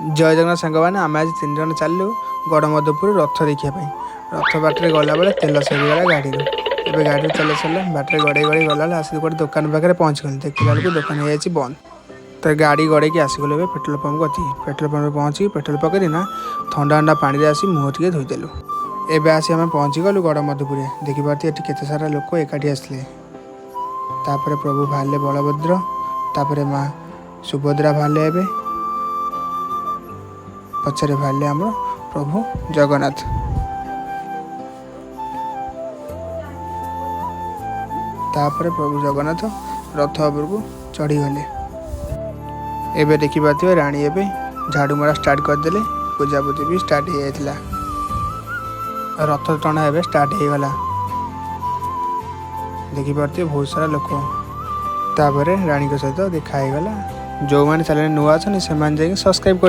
जय जगन्नाथ सांगवाने आम आज 3 जन चलू गड़मधुपुर रथ देखा। रथ बाटर गला बेले तेल सरीगला गाड़ी एवं गाड़ी तेल सरला बाटर गड़े गड़े गला आसिक गोटे दुकान पाखे पहुँचगली देखला बेलू दुकान हो बंद। तो गाड़ी गड़े आसगलु पेट्रोल पंप गति पेट्रोल पंप पहुँची पेट्रोल पकड़ ना ठंडा ठंडा पानी आसी मुँह टे धोईदेलु। एवं आसी आम पहुँचीगलु गड़मधुपुर देखिपारे ये केते सारा लोक एकाठी आसले। तापर प्रभु बाहर बलभद्र तापर माँ सुभद्रा बाहर पचरे बाहर आम प्रभु जगन्नाथ। तापर प्रभु जगन्नाथ रथ उपर को चढ़ीगले। एबे देखिपारे राणी एबे झाड़ू मारा स्टार्ट करदे पूजापूजी भी स्टार्ट हो जाता। रथ टଣା एबे स्टार्ट हो गला देखिपारे बहुत सारा लोक। तापर राणी सहित देखागला जो मैंने चैनल नुआ अच्छे से सब्सक्राइब कर।